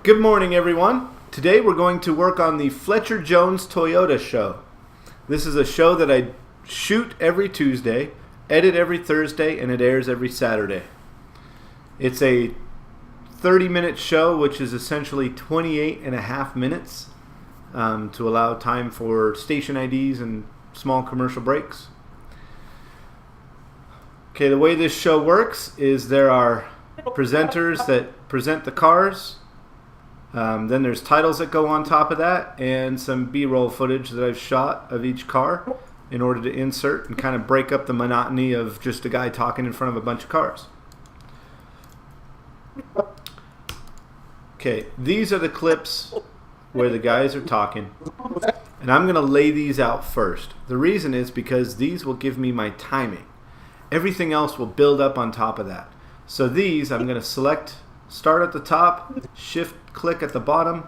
Good morning, everyone. Today we're going to work on the Fletcher Jones Toyota show. This is a show that I shoot every Tuesday, edit every Thursday, and it airs every Saturday. It's a 30-minute show, which is essentially 28 and a half minutes to allow time for station IDs and small commercial breaks. Okay, the way this show works is there are presenters that present the cars. Then there's titles that go on top of that and some B-roll footage that I've shot of each car in order to insert and kind of break up the monotony of just a guy talking in front of a bunch of cars. Okay, these are the clips where the guys are talking, and I'm going to lay these out first. The reason is because these will give me my timing. Everything else will build up on top of that. So these I'm going to select, start at the top, shift click at the bottom,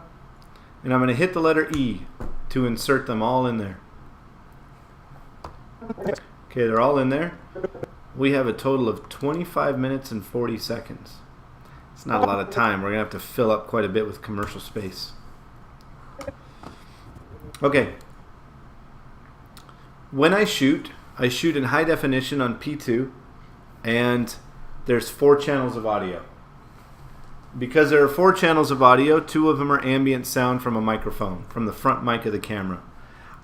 and I'm going to hit the letter E to insert them all in there. Okay, they're all in there. We have a total of 25 minutes and 40 seconds. It's not a lot of time. We're going to have to fill up quite a bit with commercial space. Okay. When I shoot in high definition on P2, and there's 4 channels of audio. Because there are 4 channels of audio, 2 of them are ambient sound from a microphone, from the front mic of the camera.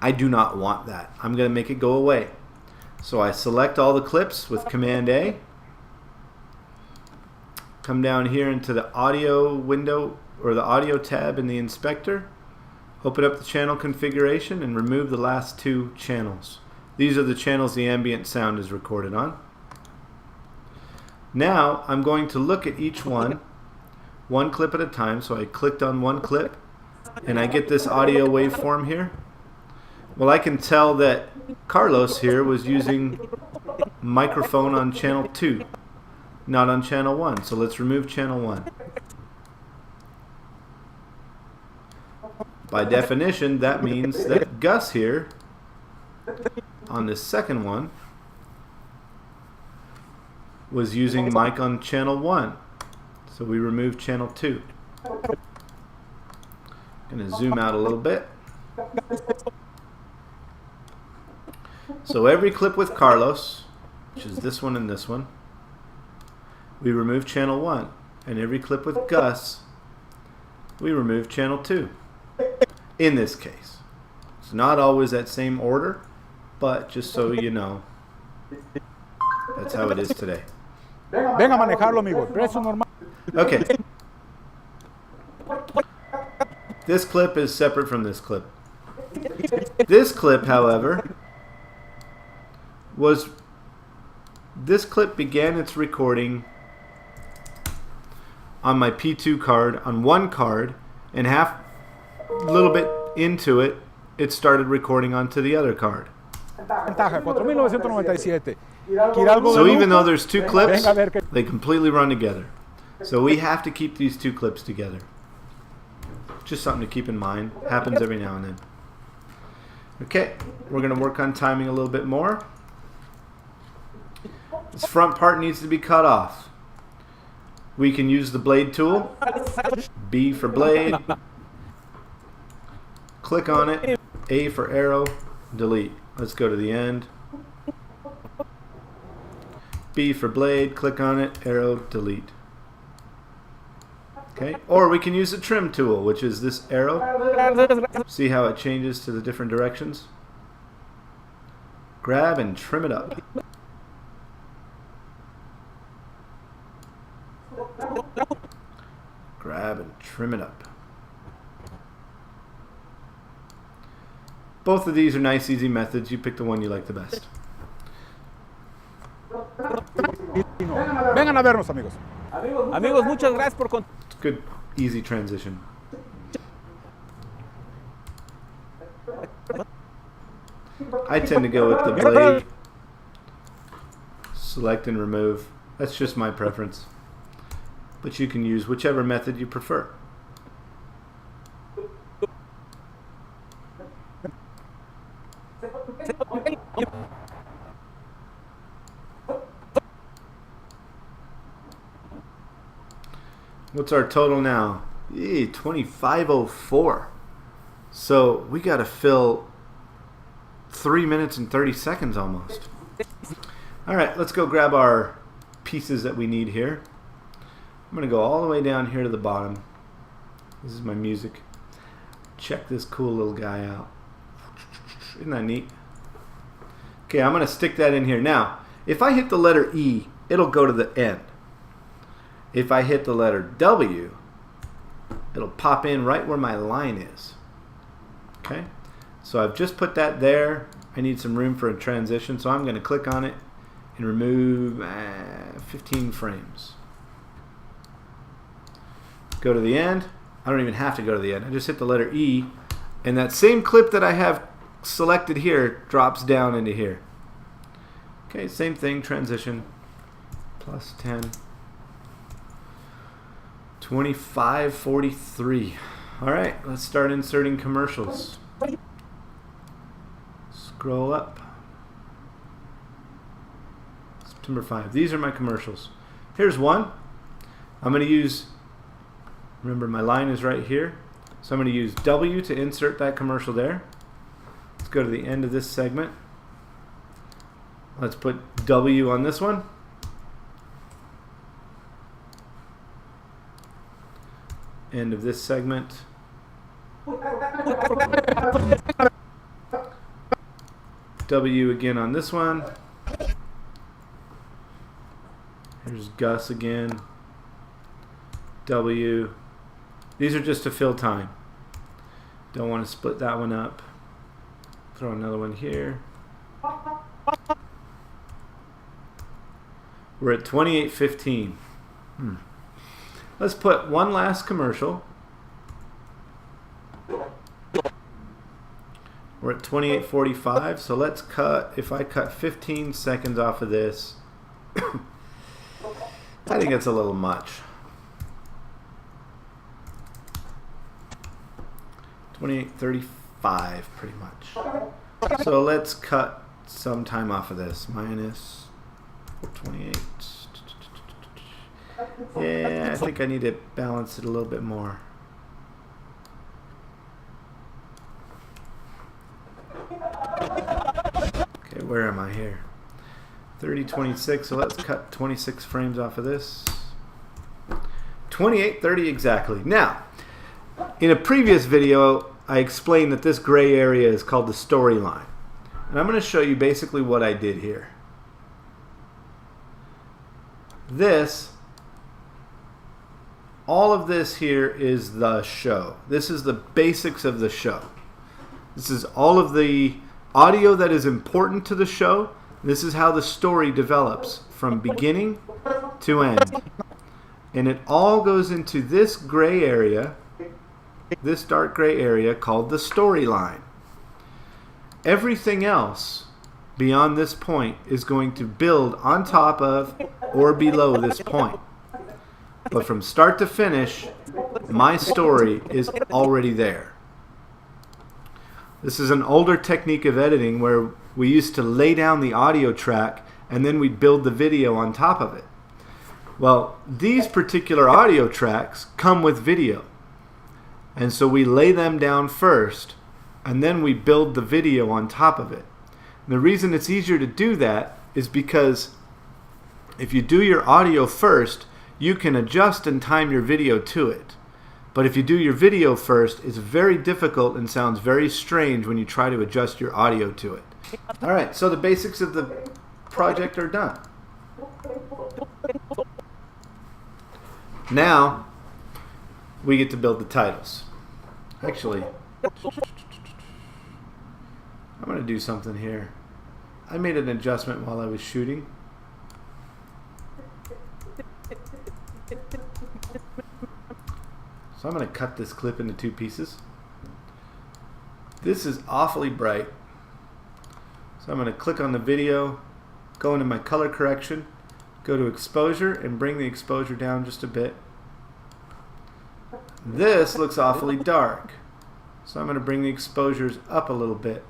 I do not want that. I'm going to make it go away. So I select all the clips with Command A. Come down here into the audio window, or the audio tab in the inspector. Open up the channel configuration and remove the last 2 channels. These are the channels the ambient sound is recorded on. Now I'm going to look at each one clip at a time. So I clicked on one clip and I get this audio waveform here. Well, I can tell that Carlos here was using microphone on channel 2, not on channel 1. So let's remove channel 1. By definition, that means that Gus here on this second one was using mic on channel 1. So we remove channel 2. I'm going to zoom out a little bit. So every clip with Carlos, which is this one and this one, we remove channel 1. And every clip with Gus, we remove channel 2. In this case. It's not always that same order, but just so you know, that's how it is today. Venga a manejarlo, amigo. Precio normal. Okay. This clip is separate from this clip. This clip, however, this clip began its recording on my P2 card, on one card, and a little bit into it, it started recording onto the other card. Ventaja, 4.997. So even though there's 2 clips, they completely run together. So we have to keep these 2 clips together. Just something to keep in mind. Happens every now and then. Okay, we're going to work on timing a little bit more. This front part needs to be cut off. We can use the blade tool. B for blade. Click on it. A for arrow. Delete. Let's go to the end. B for blade. Click on it. Arrow. Delete. Okay. Or we can use the trim tool, which is this arrow. See how it changes to the different directions? Grab and trim it up. Grab and trim it up. Both of these are nice, easy methods. You pick the one you like the best. Vengan a vernos, amigos. Amigos, muchas gracias por It's a good, easy transition. I tend to go with the blade. Select and remove. That's just my preference. But you can use whichever method you prefer. What's our total now? 25:04. So we got to fill 3 minutes and 30 seconds almost. All right, let's go grab our pieces that we need here. I'm going to go all the way down here to the bottom. This is my music. Check this cool little guy out. Isn't that neat? Okay, I'm going to stick that in here. Now, if I hit the letter E, it'll go to the end. If I hit the letter W, it'll pop in right where my line is. Okay, so I've just put that there. I need some room for a transition, so I'm going to click on it and remove 15 frames. Go to the end. I don't even have to go to the end. I just hit the letter E, and that same clip that I have selected here drops down into here. Okay, same thing, transition, plus 10. 25:43. All right, let's start inserting commercials. Scroll up. September 5. These are my commercials. Here's one. I'm going to use, remember my line is right here, so I'm going to use W to insert that commercial there. Let's go to the end of this segment. Let's put W on this one. End of this segment. W again on this one. Here's Gus again. W. These are just to fill time. Don't want to split that one up. Throw another one here. We're at 28:15. Let's put one last commercial. We're at 28:45, so let's cut, if I cut 15 seconds off of this, I think that's a little much. 28:35 pretty much. So let's cut some time off of this. Minus 28. Yeah, I think I need to balance it a little bit more. Okay, where am I here? 30:26, so let's cut 26 frames off of this. 28:30 exactly. Now, in a previous video, I explained that this gray area is called the storyline. And I'm going to show you basically what I did here. All of this here is the show. This is the basics of the show. This is all of the audio that is important to the show. This is how the story develops from beginning to end. And it all goes into this gray area, this dark gray area called the storyline. Everything else beyond this point is going to build on top of or below this point. But from start to finish, my story is already there. This is an older technique of editing where we used to lay down the audio track and then we'd build the video on top of it. Well, these particular audio tracks come with video. And so we lay them down first and then we build the video on top of it. And the reason it's easier to do that is because if you do your audio first, you can adjust and time your video to it. But if you do your video first, it's very difficult and sounds very strange when you try to adjust your audio to it. All right, so the basics of the project are done. Now, we get to build the titles. Actually, I'm going to do something here. I made an adjustment while I was shooting. So I'm going to cut this clip into 2 pieces. This is awfully bright. So I'm going to click on the video, go into my color correction, go to exposure, and bring the exposure down just a bit. This looks awfully dark. So I'm going to bring the exposures up a little bit.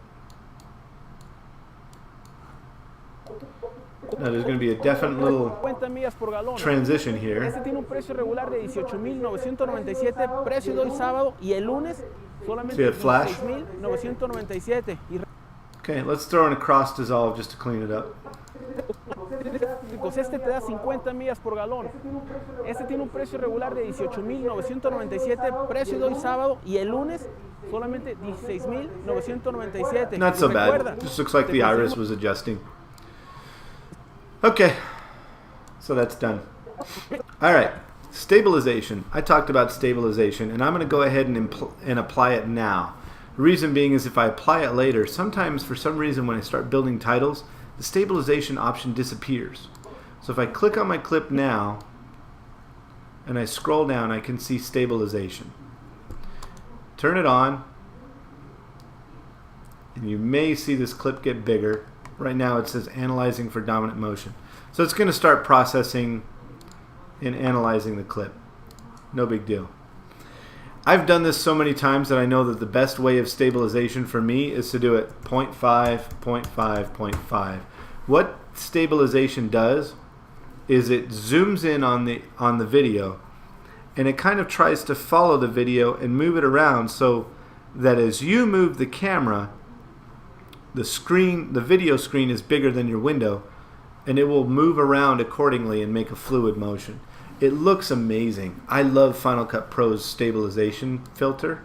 Now there's going to be a definite little 50 millas por galón. transition here. Este tiene un precio regular de 18,997, precio de hoy sábado y el lunes solamente See that flash? 16,997. Okay, let's throw in a cross dissolve just to clean it up. Este te da 50 millas por galón. Este tiene un precio regular de 18,997, precio de hoy sábado y el lunes solamente 16,997. Not so bad. Just looks like the iris was adjusting. Okay, so that's done. All right, stabilization. I talked about stabilization, and I'm going to go ahead and apply it now. The reason being is if I apply it later, sometimes for some reason when I start building titles, the stabilization option disappears. So if I click on my clip now, and I scroll down, I can see stabilization. Turn it on, and you may see this clip get bigger. Right now it says analyzing for dominant motion. So it's going to start processing and analyzing the clip. No big deal. I've done this so many times that I know that the best way of stabilization for me is to do it 0.5, 0.5, 0.5. What stabilization does is it zooms in on the video, and it kind of tries to follow the video and move it around so that as you move the camera, the video screen is bigger than your window, and it will move around accordingly and make a fluid motion. It looks amazing. I love Final Cut Pro's stabilization filter,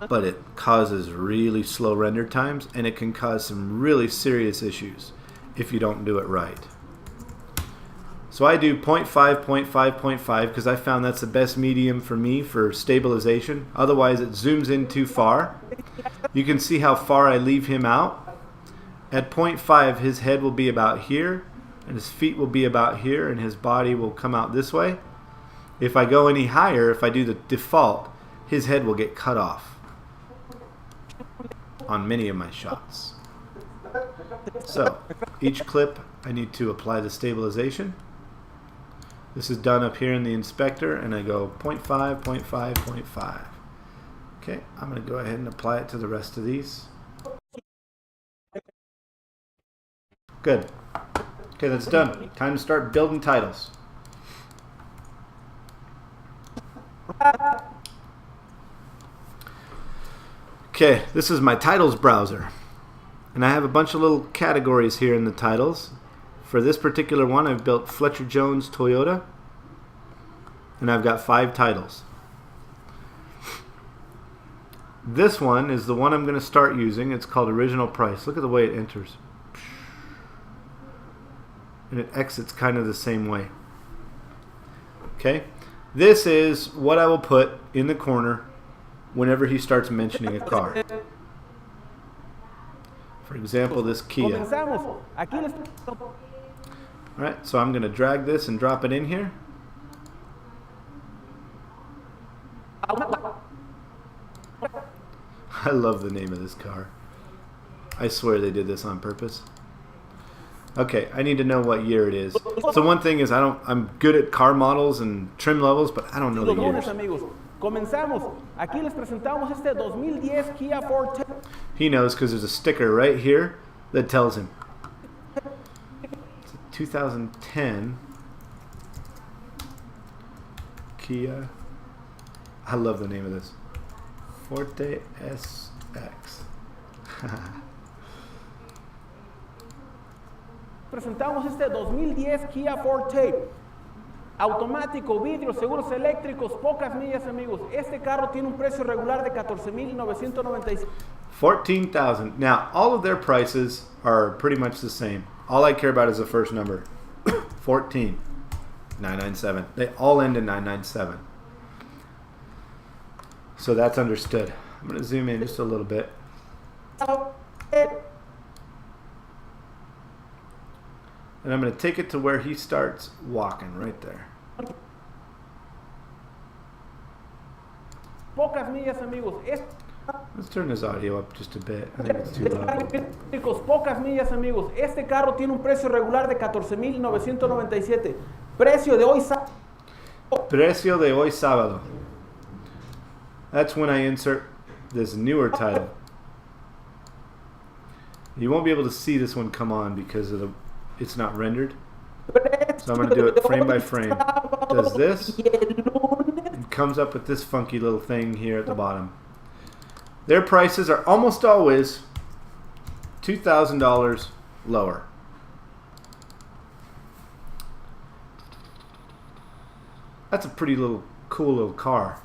but it causes really slow render times, and it can cause some really serious issues if you don't do it right. So I do 0.5, 0.5, 0.5 because I found that's the best medium for me for stabilization. Otherwise it zooms in too far. You can see how far I leave him out. At 0.5 his head will be about here, and his feet will be about here, and his body will come out this way. If I go any higher, if I do the default, his head will get cut off on many of my shots. So each clip I need to apply the stabilization. This is done up here in the inspector, and I go 0.5, 0.5, 0.5. Okay, I'm going to go ahead and apply it to the rest of these. Good. Okay, that's done. Time to start building titles. Okay, this is my titles browser. And I have a bunch of little categories here in the titles. For this particular one, I've built Fletcher Jones Toyota, and I've got 5 titles. This one is the one I'm going to start using. It's called Original Price. Look at the way it enters. And it exits kind of the same way. Okay, this is what I will put in the corner whenever he starts mentioning a car. For example, this Kia. Alright, so I'm going to drag this and drop it in here. I love the name of this car. I swear they did this on purpose. Okay, I need to know what year it is. So one thing is I'm good at car models and trim levels, but I don't know the years. Comenzamos. Aquí les presentamos este 2010 Kia Forte. He knows because there's a sticker right here that tells him. It's a 2010 Kia. I love the name of this. Forte SX. Presentamos este 2010 Kia Forte. Automático, vidrios, seguros eléctricos, pocas millas, amigos. Este carro tiene un precio regular de 14,997. 14,000. Now, all of their prices are pretty much the same. All I care about is the first number. 14,997. They all end in 997. So that's understood. I'm going to zoom in just a little bit. And I'm going to take it to where he starts walking, right there. Pocas millas, amigos. Let's turn this audio up just a bit. I think it's too loud. Pocas millas, amigos. Este carro tiene un precio regular de 14,997. Precio de hoy sábado. Precio de hoy sábado. That's when I insert this newer title. You won't be able to see this one come on because of it's not rendered. So I'm going to do it frame by frame. It does this. It comes up with this funky little thing here at the bottom. Their prices are almost always $2,000 lower. That's a pretty cool little car.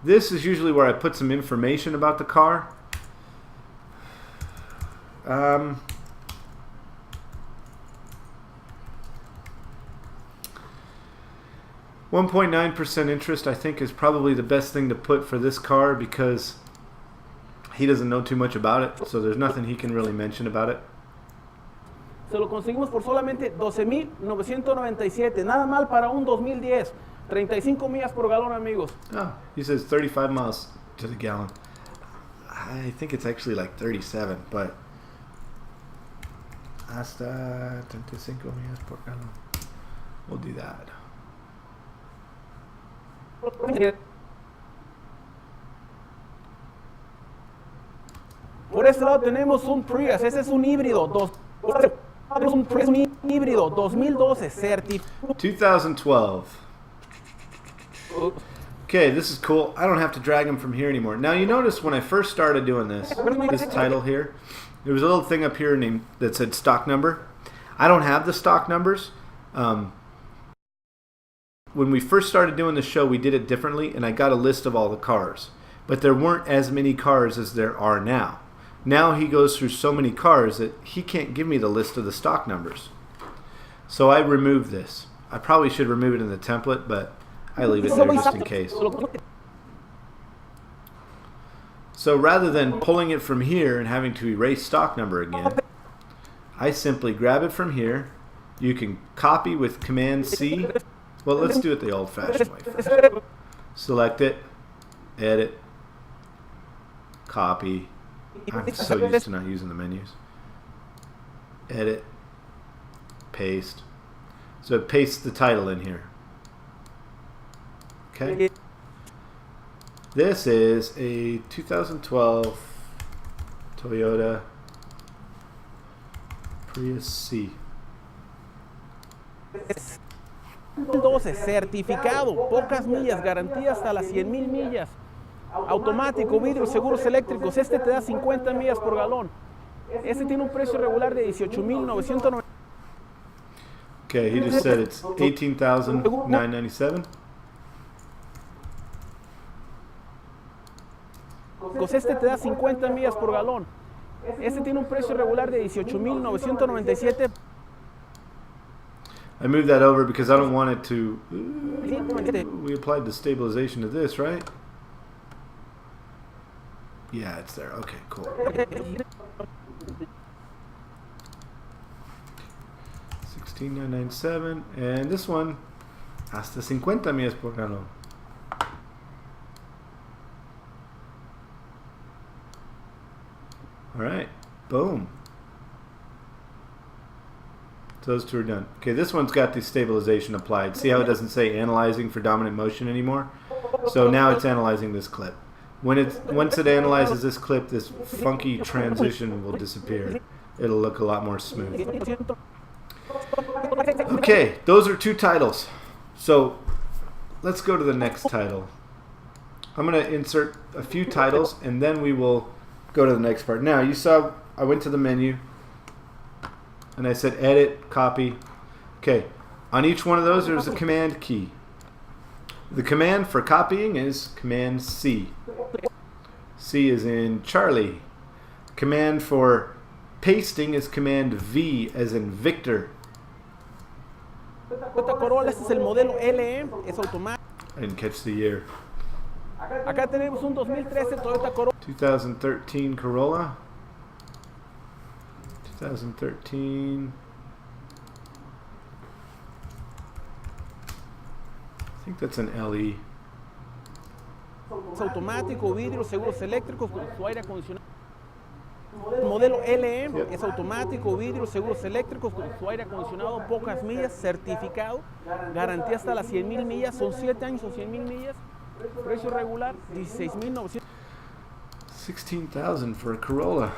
This is usually where I put some information about the car. 1.9% interest, I think, is probably the best thing to put for this car because he doesn't know too much about it, so there's nothing he can really mention about it. Se lo conseguimos por solamente 12,997. Nada mal para un 2010. 35 millas por galón, amigos. Oh, he says 35 miles to the gallon. I think it's actually like 37, but hasta 35 millas por galón. We'll do that. Por este lado tenemos un Prius. Ese es un híbrido. Un híbrido 2012 certificado. 2012. Okay, this is cool. I don't have to drag him from here anymore. Now you notice when I first started doing this title here, there was a little thing up here that said stock number. I don't have the stock numbers. When we first started doing the show, we did it differently, and I got a list of all the cars. But there weren't as many cars as there are now. Now he goes through so many cars that he can't give me the list of the stock numbers. So I removed this. I probably should remove it in the template, but I leave it there just in case. So rather than pulling it from here and having to erase stock number again, I simply grab it from here. You can copy with Command C. Well, let's do it the old-fashioned way first. Select it, edit, copy. I'm so used to not using the menus. Edit, paste. So it pastes the title in here. Okay. This is a 2012 Toyota Prius C. 12 certificado, pocas millas, garantía hasta las 100,000 millas. Automático, vidrios, seguros eléctricos. Este te da 50 millas por galón. Este tiene un precio regular de 18,990. Okay, he just said it's 18,997. Este te da 50 millas por galón. Este tiene un precio regular de 18,997. I moved that over because I don't want it to... we applied the stabilization to this, right? Yeah, it's there. Okay, cool. 16,997. And this one, hasta 50 millas por galón. All right, boom. So those two are done. Okay, this one's got the stabilization applied. See how it doesn't say analyzing for dominant motion anymore? So now it's analyzing this clip. Once it analyzes this clip, this funky transition will disappear. It'll look a lot more smooth. Okay, those are two titles. So let's go to the next title. I'm going to insert a few titles and then we will go to the next part. Now, you saw I went to the menu and I said edit, copy. Okay, on each one of those there's a command key. The command for copying is Command C. C is in Charlie. Command for pasting is Command V as in Victor. Toyota Corolla, este es el modelo LE, es automático. I didn't catch the year. Acá tenemos un 2013 Toyota Corolla. 2013 Corolla. 2013. I think that's an LE. Es automático, vidrios, seguros eléctricos con su aire acondicionado. El modelo LE es automático, vidrios, seguros eléctricos con su aire acondicionado, pocas millas, certificado, garantía hasta las 100,000 millas, son 7 años o 100,000 millas, precio regular 16,900. 16,000 for a Corolla.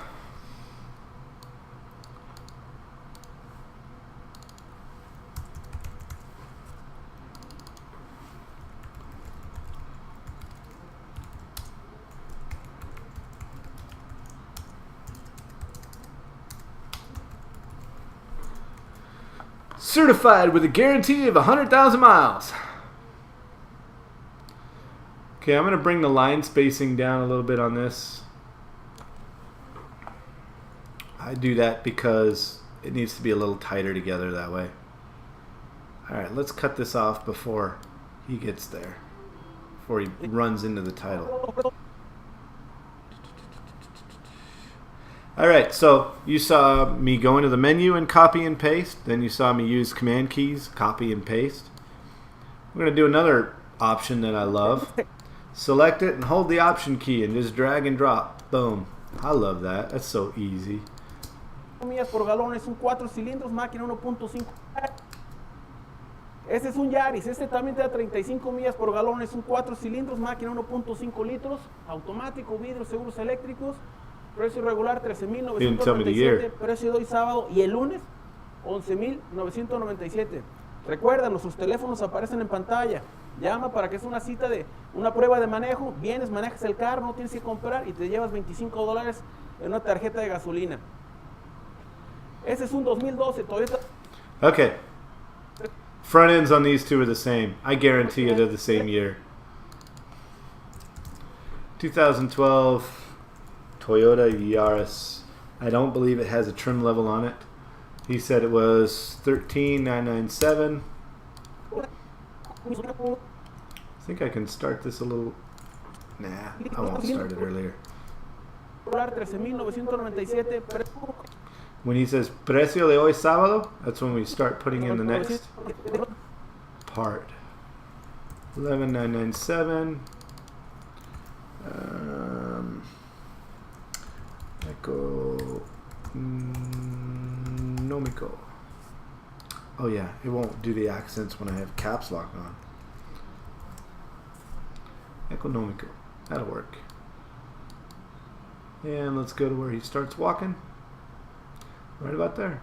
Certified with a guarantee of 100,000 miles. Okay, I'm going to bring the line spacing down a little bit on this. I do that because it needs to be a little tighter together that way. Alright, let's cut this off before he gets there. Before he runs into the title. Alright, so you saw me go into the menu and copy and paste. Then you saw me use command keys, copy and paste. We're going to do another option that I love. Select it and hold the option key and just drag and drop. Boom. I love that. That's so easy. Millas por galón es un 4 cilindros, máquina 1.5. Este es un Yaris, este también te da 35 millas por galón, es un 4 cilindros, máquina 1.5 litros, automático, vidrios, seguros eléctricos, precio regular 13,997, precio de hoy sábado y el lunes 11,997. Recuerda, nuestros teléfonos aparecen en pantalla. Llama para que es una cita de una prueba de manejo. Vienes, manejas el carro, no tienes que comprar y te llevas $25 en una tarjeta de gasolina. Este es un 2012 Toyota. Okay. Front ends on these two are the same. I guarantee you they're the same year. 2012 Toyota Yaris. I don't believe it has a trim level on it. He said it was 13,997. I think I can start this a little. Nah, I won't start it earlier. When he says precio de hoy sábado, that's when we start putting in the next part. 11,997. Economico. Oh yeah, it won't do the accents when I have caps lock on. Economico. That'll work. And let's go to where he starts walking. Right about there.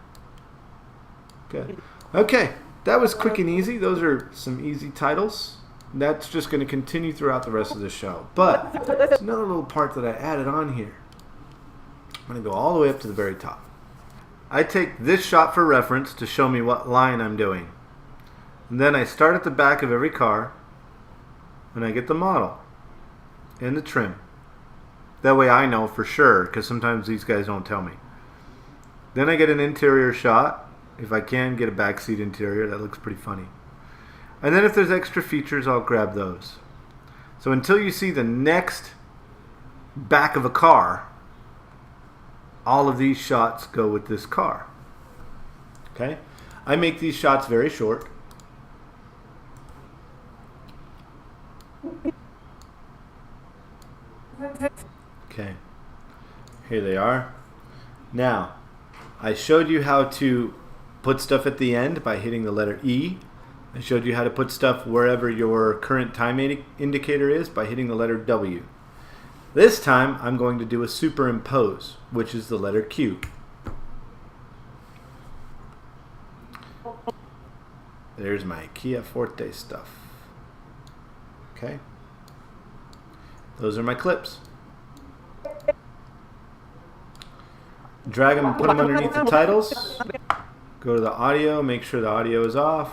Good. Okay, that was quick and easy. Those are some easy titles. That's just going to continue throughout the rest of the show. But there's another little part that I added on here. I'm going to go all the way up to the very top. I take this shot for reference to show me what line I'm doing. And then I start at the back of every car and I get the model and the trim. That way I know for sure, because sometimes these guys don't tell me. Then I get an interior shot. If I can, get a backseat interior. That looks pretty funny. And then if there's extra features, I'll grab those. So until you see the next back of a car, all of these shots go with this car. Okay? I make these shots very short. Okay. Here they are. Now, I showed you how to put stuff at the end by hitting the letter E. I showed you how to put stuff wherever your current time indicator is by hitting the letter W. This time I'm going to do a superimpose, which is the letter Q. There's my Kia Forte stuff. Okay. Those are my clips. Drag them and put them underneath the titles. Go to the audio, make sure the audio is off.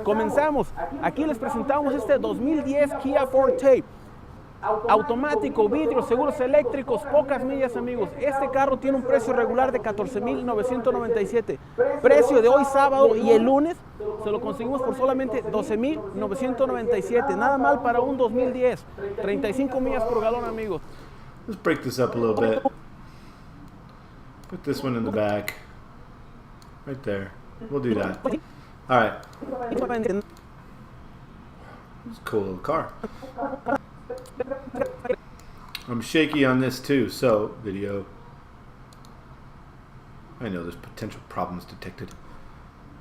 Comenzamos. Aquí les presentamos este 2010 Kia Forte. Automático, vidrios, seguros eléctricos, pocas millas, amigos. Este carro tiene un precio regular de 14,997. Precio de hoy sábado y el lunes se lo conseguimos por solamente 12,997. Nada mal para un 2010. 35 millas por galón, amigos. Let's break this up a little bit. Put this one in the back. Right there. We'll do that. Alright. It's a cool little car. I'm shaky on this too, so video. I know there's potential problems detected.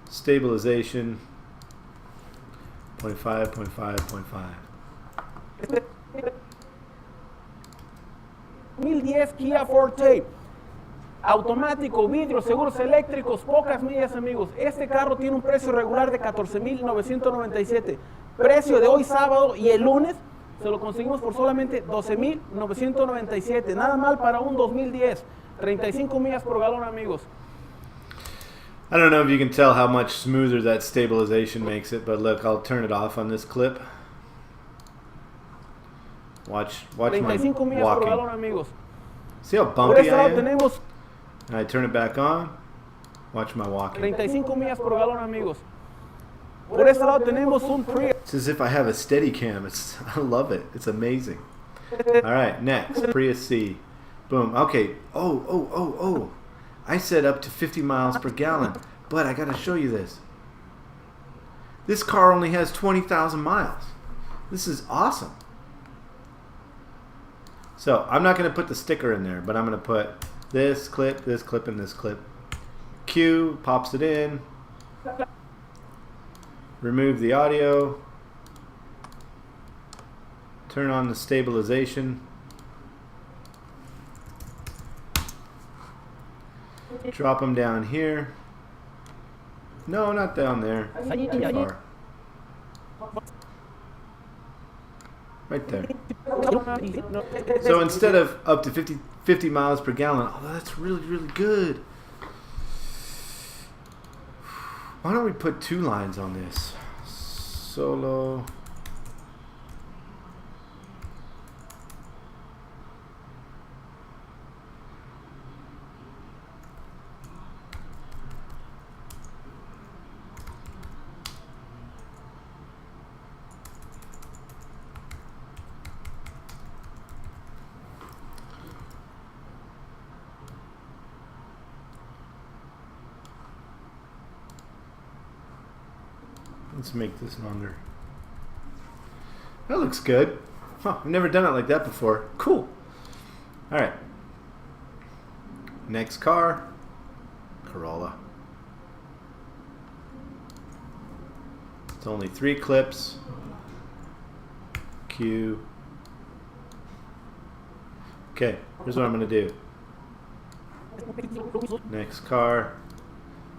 Stabilization. 0.5, 0.5, 0.5. 2010 Kia Forte. Automático, vidrios, seguros eléctricos, pocas millas, amigos. Este carro tiene un precio regular de 14,997. Precio de hoy sábado y el lunes se lo conseguimos por solamente 12,997. Nada mal para un 2010. 35 millas por galón, amigos. I don't know if you can tell how much smoother that stabilization makes it, but look, I'll turn it off on this clip. Watch my 35 millas por galón, walking. amigos. See how Por bumpy este I lado am? tenemos And I turn it back on. Watch my walking. 35 millas por galón, amigos. Por este lado tenemos un Prius. It's as if I have a steady cam. I love it. It's amazing. All right, next, Prius C. Boom. Okay. Oh. I said up to 50 miles per gallon, but I got to show you this. This car only has 20,000 miles. This is awesome. So I'm not going to put the sticker in there, but I'm going to put this clip, and this clip. Q pops it in. Remove the audio. Turn on the stabilization. Drop them down here. No, not down there. Too far. Right there. So instead of up to 50 miles per gallon, oh, that's really, really good. Why don't we put 2 lines on this? Solo. Let's make this longer. That looks good. Huh, I've never done it like that before. Cool. All right. Next car, Corolla. It's only 3 clips. Q. Okay, here's what I'm gonna do. Next car.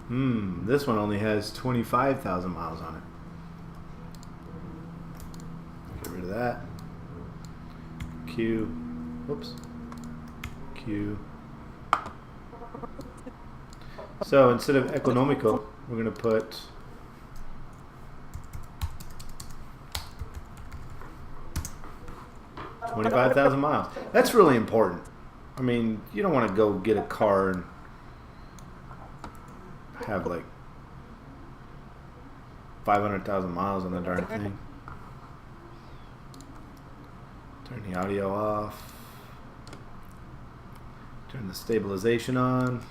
This one only has 25,000 miles on it. Get rid of that. Q. Whoops. Q. So instead of economical, we're going to put $25,000 miles. That's really important. I mean, you don't want to go get a car and have like 500,000 miles on the darn thing. Turn the audio off. Turn the stabilization on.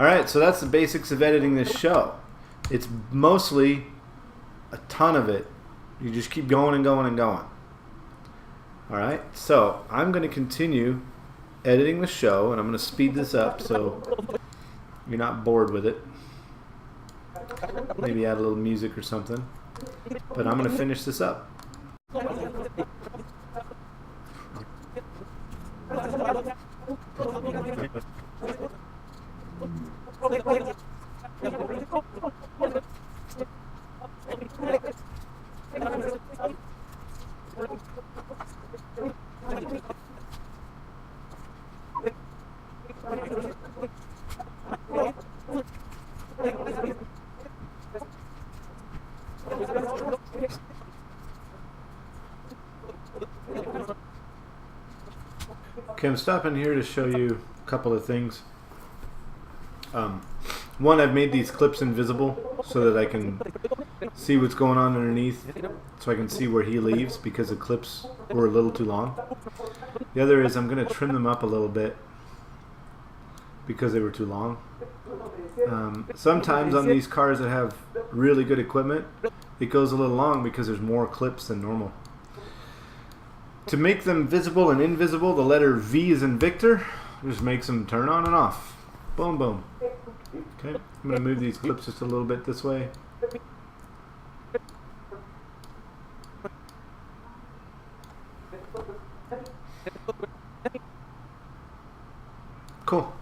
Alright, so that's the basics of editing this show. It's mostly a ton of it. You just keep going and going and going. Alright, so I'm going to continue editing the show, and I'm going to speed this up so you're not bored with it. Maybe add a little music or something. But I'm going to finish this up. Okay, I'm stopping here to show you a couple of things. One, I've made these clips invisible so that I can see what's going on underneath, so I can see where he leaves because the clips were a little too long. The other is I'm going to trim them up a little bit because they were too long. Sometimes on these cars that have really good equipment, it goes a little long because there's more clips than normal. To make them visible and invisible, the letter V is in Victor. Just makes them turn on and off. Boom, boom. Okay, I'm going to move these clips just a little bit this way. Cool.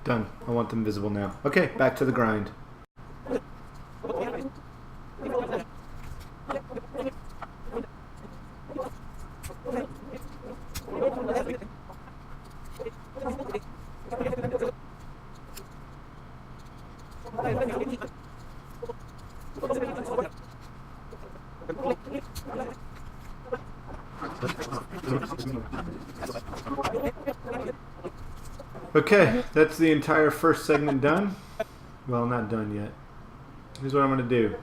Done. I want them visible now. Okay, back to the grind. Okay, that's the entire first segment done. Well, not done yet. Here's what I'm going to do.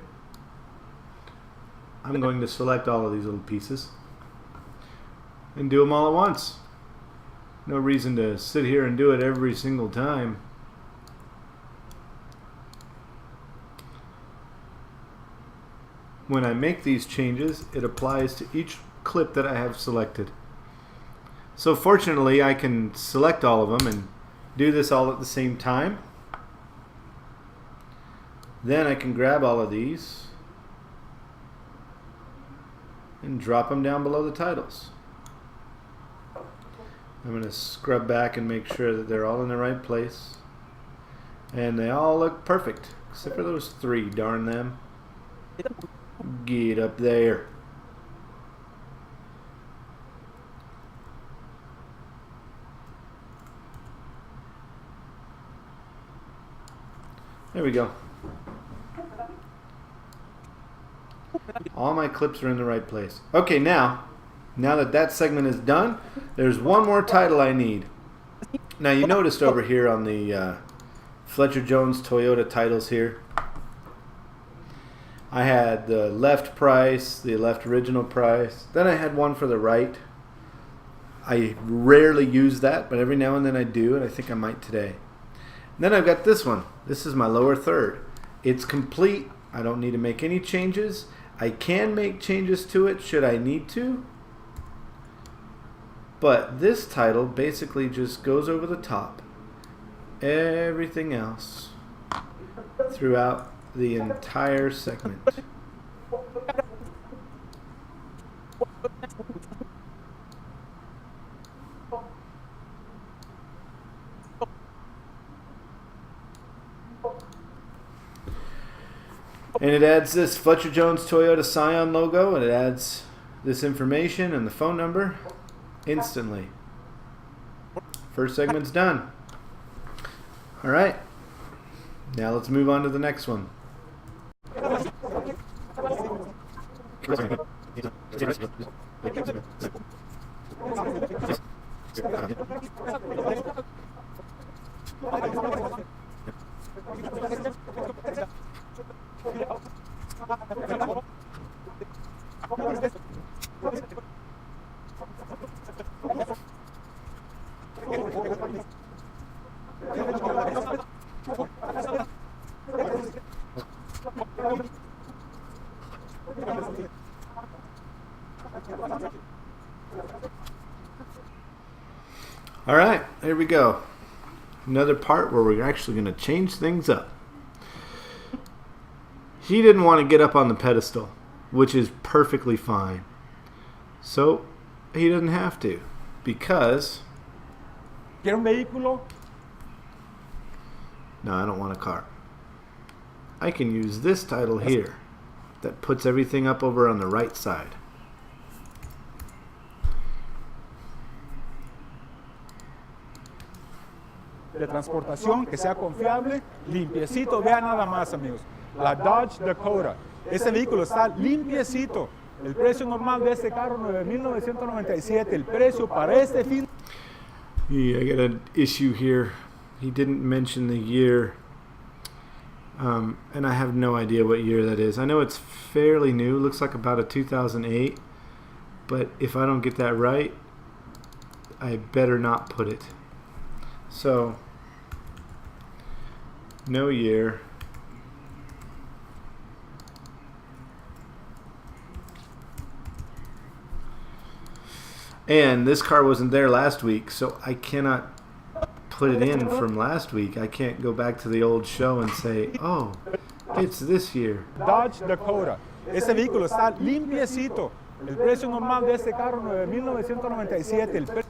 I'm going to select all of these little pieces and do them all at once. No reason to sit here and do it every single time. When I make these changes, it applies to each clip that I have selected. So fortunately, I can select all of them and do this all at the same time. Then I can grab all of these and drop them down below the titles. I'm going to scrub back and make sure that they're all in the right place. And they all look perfect, except for those three, darn them. Get up there. There we go. All my clips are in the right place. Okay, now that that segment is done, there's one more title I need. Now you noticed over here on the Fletcher Jones Toyota titles here, I had the left price, the left original price. Then I had one for the right. I rarely use that, but every now and then I do, and I think I might today. And then I've got this one. This is my lower third. It's complete. I don't need to make any changes. I can make changes to it should I need to. But this title basically just goes over the top. Everything else throughout the entire segment. And it adds this Fletcher Jones Toyota Scion logo, and it adds this information and the phone number instantly. First segment's done. All right. Now let's move on to the next one. All right, here we go. Another part where we're actually going to change things up. He didn't want to get up on the pedestal, which is perfectly fine. So he doesn't have to, because... ¿Quiere un vehículo? No, I don't want a car. I can use this title here that puts everything up over on the right side. De transportación, que sea confiable, limpiecito. Vean nada más, amigos. La Dodge Dakota. Ese vehículo está limpiecito. El precio normal de este carro, $9,997. El precio para este fin. Yeah, I got an issue here. He didn't mention the year. And I have no idea what year that is. I know it's fairly new. It looks like about a 2008. But if I don't get that right, I better not put it. So, no year. And this car wasn't there last week, so I cannot put it in from last week. I can't go back to the old show and say, oh, it's this year. Dodge Dakota. Ese vehículo está limpiecito. El precio normal de este carro, $9,997.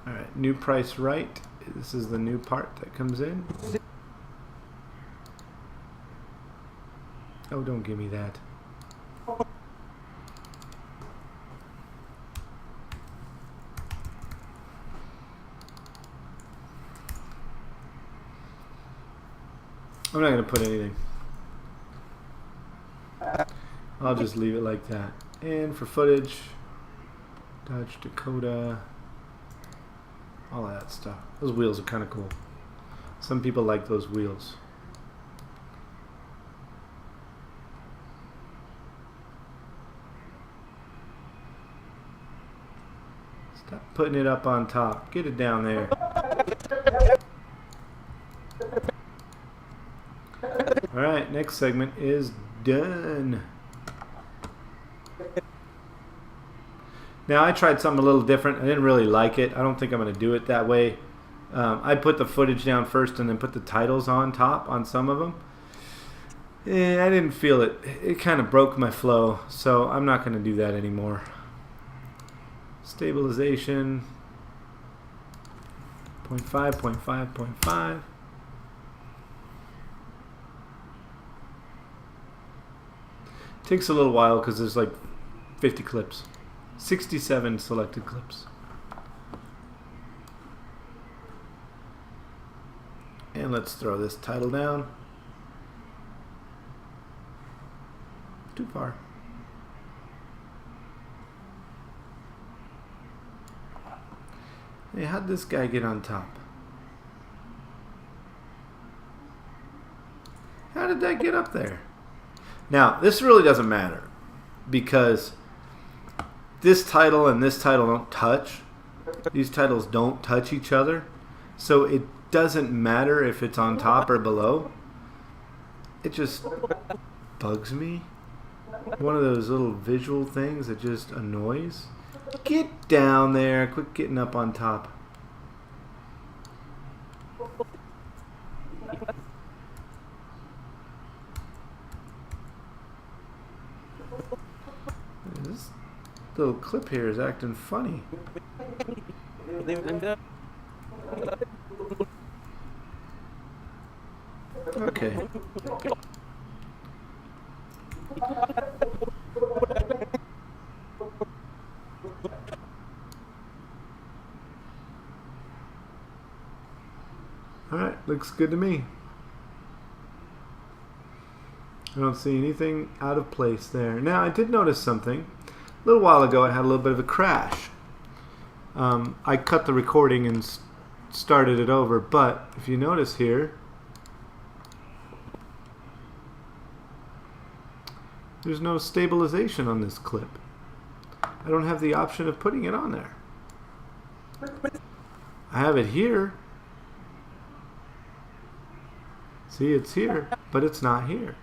All right, new price right. This is the new part that comes in. Oh, don't give me that. I'm not going to put anything. I'll just leave it like that. And for footage, Dodge Dakota, all that stuff. Those wheels are kind of cool. Some people like those wheels. Stop putting it up on top. Get it down there. Alright, next segment is done. Now I tried something a little different. I didn't really like it. I don't think I'm going to do it that way. I put the footage down first and then put the titles on top on some of them. I didn't feel it. It kind of broke my flow, so I'm not going to do that anymore. Stabilization 0.5, 0.5, 0.5. Takes a little while because there's like 50 clips. 67 selected clips. And let's throw this title down. Too far. Hey, how'd this guy get on top? How did that get up there? Now, this really doesn't matter because this title and this title don't touch. These titles don't touch each other. So it doesn't matter if it's on top or below. It just bugs me. One of those little visual things that just annoys. Get down there. Quit getting up on top. This little clip here is acting funny. Okay. Alright, looks good to me. I don't see anything out of place there. Now, I did notice something. A little while ago, I had a little bit of a crash. I cut the recording and started it over, but if you notice here, there's no stabilization on this clip. I don't have the option of putting it on there. I have it here. See, it's here, but it's not here.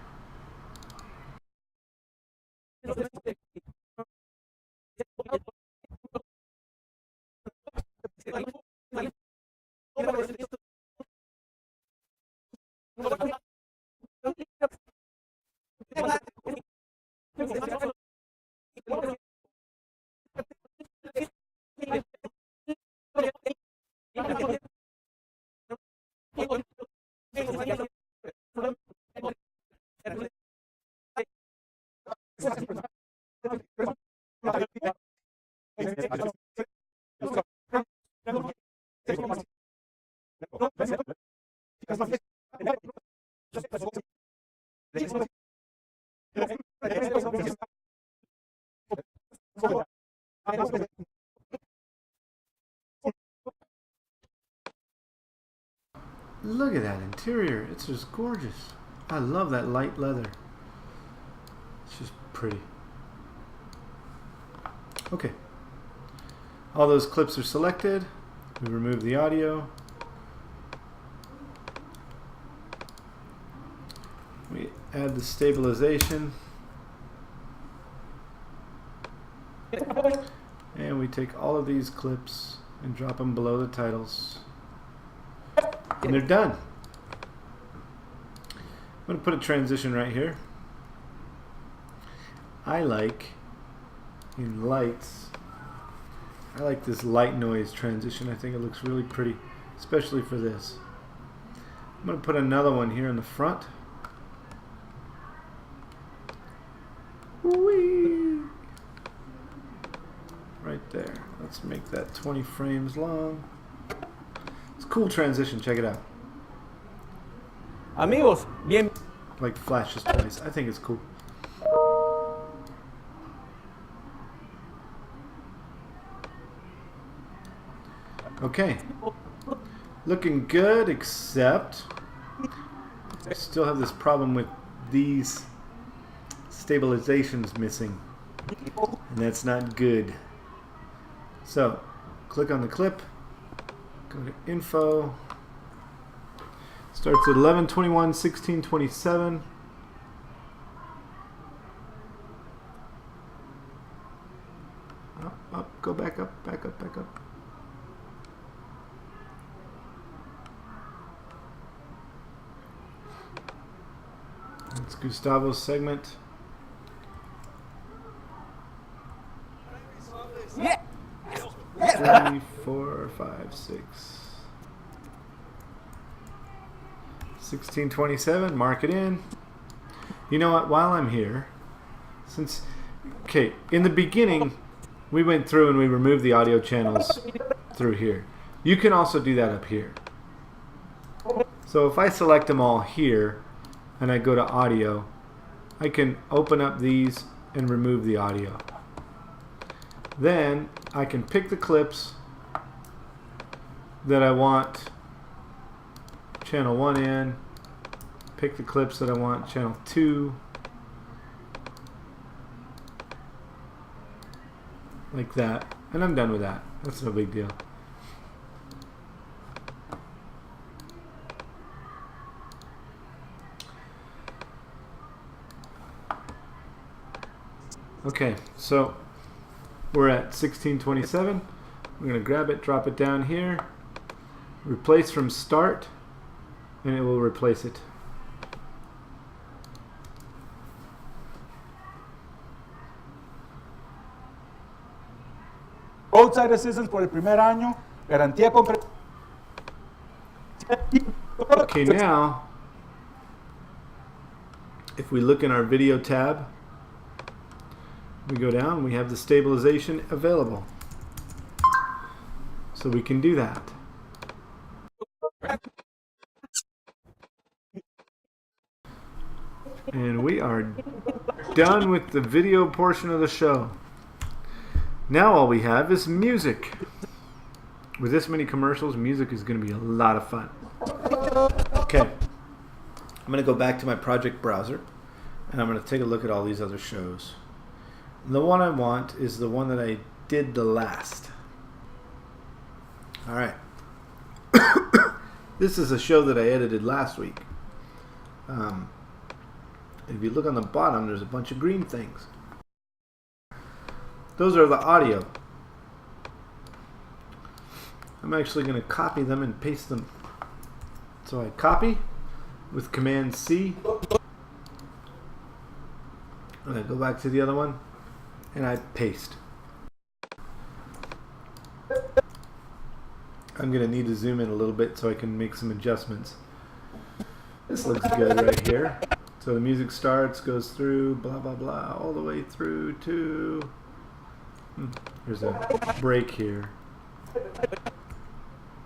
Look at that interior. It's just gorgeous. I love that light leather. It's just pretty. Okay. All those clips are selected. We remove the audio. We add the stabilization. And we take all of these clips and drop them below the titles. And they're done. I'm going to put a transition right here. I like, in lights, I like this light noise transition. I think it looks really pretty, especially for this. I'm going to put another one here in the front. Whee! Right there. Let's make that 20 frames long. It's a cool transition. Check it out. Amigos, bien. Like flashes twice. I think it's cool. Okay. Looking good, except I still have this problem with these stabilizations missing. And that's not good. So, click on the clip, go to info. Starts at 11/21/1627. Up, go back up, back up, back up. That's Gustavo's segment. Yeah. 3, 4, 5, 6. 1627, mark it in. You know what, while I'm here, in the beginning, we went through and we removed the audio channels through here. You can also do that up here. So if I select them all here, and I go to audio, I can open up these and remove the audio. Then I can pick the clips that I want channel 1 in, pick the clips that I want channel 2, like that, and I'm done with that. That's no big deal. Okay, so we're at 1627. We're going to grab it, drop it down here, replace from start, and it will replace it. Roadside assistance por el primer año, garantía con... Okay, now, if we look in our video tab, we go down, we have the stabilization available. So we can do that. And we are done with the video portion of the show. Now all we have is music. With this many commercials, music is going to be a lot of fun. Okay, I'm going to go back to my project browser and I'm going to take a look at all these other shows. The one I want is the one that I did the last. Alright. This is a show that I edited last week. If you look on the bottom, there's a bunch of green things. Those are the audio. I'm actually going to copy them and paste them. So I copy with Command C. And I go back to the other one. And I paste. I'm going to need to zoom in a little bit so I can make some adjustments. This looks good right here. So the music starts, goes through, blah, blah, blah, all the way through to... There's a break here.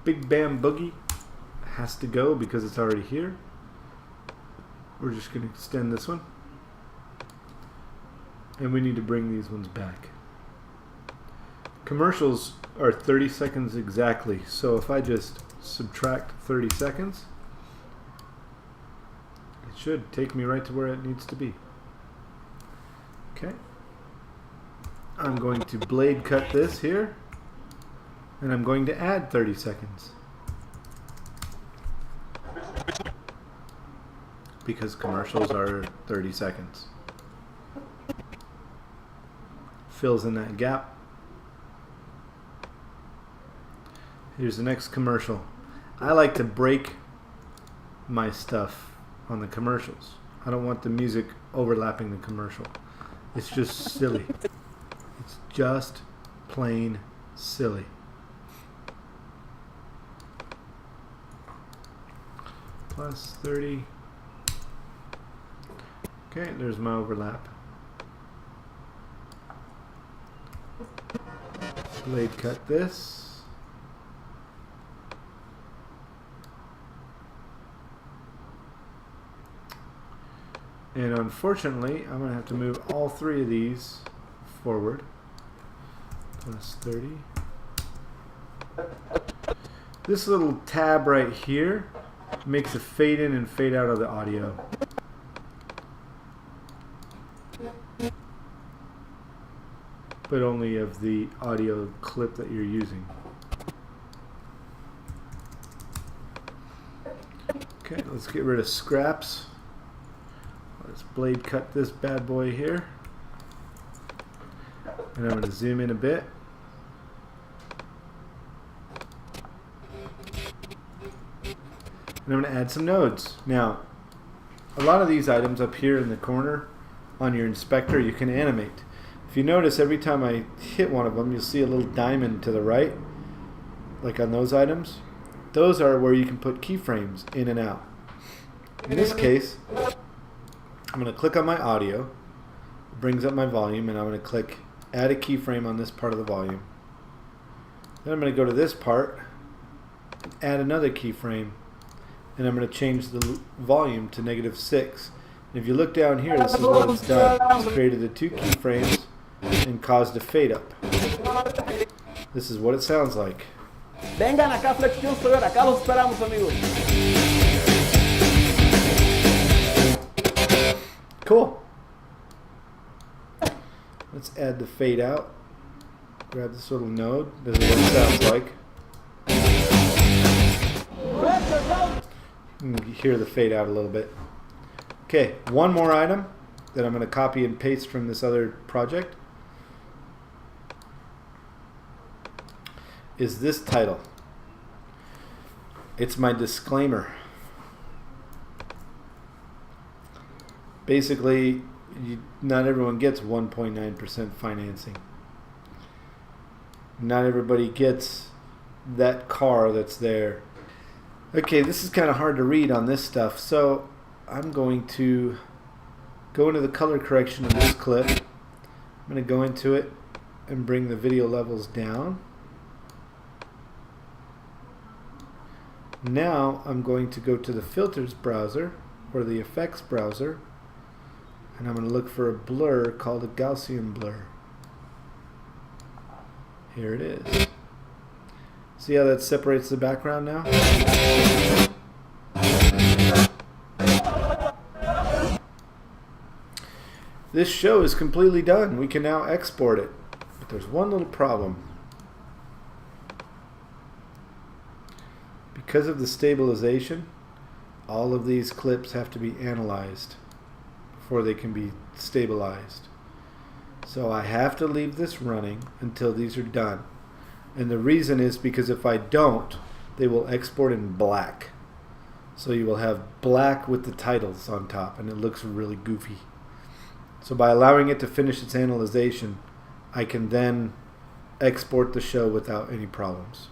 Big Bam Boogie has to go because it's already here. We're just going to extend this one. And we need to bring these ones back. Commercials are 30 seconds exactly. So if I just subtract 30 seconds, it should take me right to where it needs to be. Okay. I'm going to blade cut this here. And I'm going to add 30 seconds. Because commercials are 30 seconds. Fills in that gap. Here's the next commercial. I like to break my stuff on the commercials. I don't want the music overlapping the commercial. It's just silly. It's just plain silly. Plus 30. Okay, there's my overlap. Blade cut this. And unfortunately, I'm going to have to move all three of these forward. Plus 30. This little tab right here makes a fade in and fade out of the audio. But only of the audio clip that you're using. Okay, let's get rid of scraps. Let's blade cut this bad boy here. And I'm going to zoom in a bit. And I'm going to add some nodes. Now, a lot of these items up here in the corner on your inspector you can animate. If you notice, every time I hit one of them, you'll see a little diamond to the right, like on those items. Those are where you can put keyframes in and out. In this case, I'm going to click on my audio. It brings up my volume, and I'm going to click add a keyframe on this part of the volume. Then I'm going to go to this part, add another keyframe, and I'm going to change the volume to -6. And if you look down here, this is what it's done. It's created the 2 keyframes and caused a fade up. This is what it sounds like. Vengan acá, Fletcher Jones Paid Program. Acá los esperamos, amigos. Cool. Let's add the fade out. Grab this little node. This is what it sounds like. You can hear the fade out a little bit. Okay, one more item that I'm going to copy and paste from this other project is this title. It's my disclaimer. Basically, not everyone gets 1.9% financing. Not everybody gets that car that's there. Okay, this is kind of hard to read on this stuff, so I'm going to go into the color correction of this clip. I'm going to go into it and bring the video levels down. Now I'm going to go to the filters browser or the effects browser, and I'm going to look for a blur called a Gaussian blur. Here it is. See how that separates the background now? This show is completely done. We can now export it. But there's one little problem. Because of the stabilization, all of these clips have to be analyzed before they can be stabilized. So I have to leave this running until these are done. And the reason is because if I don't, they will export in black. So you will have black with the titles on top, and it looks really goofy. So by allowing it to finish its analyzation, I can then export the show without any problems.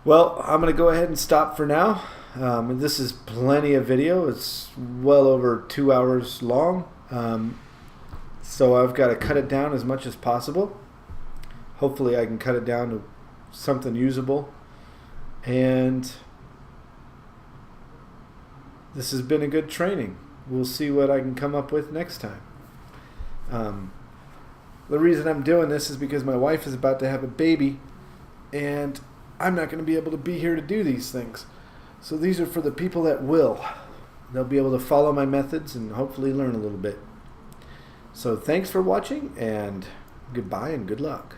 Well, I'm going to go ahead and stop for now. This is plenty of video. It's well over 2 hours long. So I've got to cut it down as much as possible. Hopefully I can cut it down to something usable. And this has been a good training. We'll see what I can come up with next time. The reason I'm doing this is because my wife is about to have a baby, and I'm not going to be able to be here to do these things. So these are for the people that will. They'll be able to follow my methods and hopefully learn a little bit. So thanks for watching, and goodbye and good luck.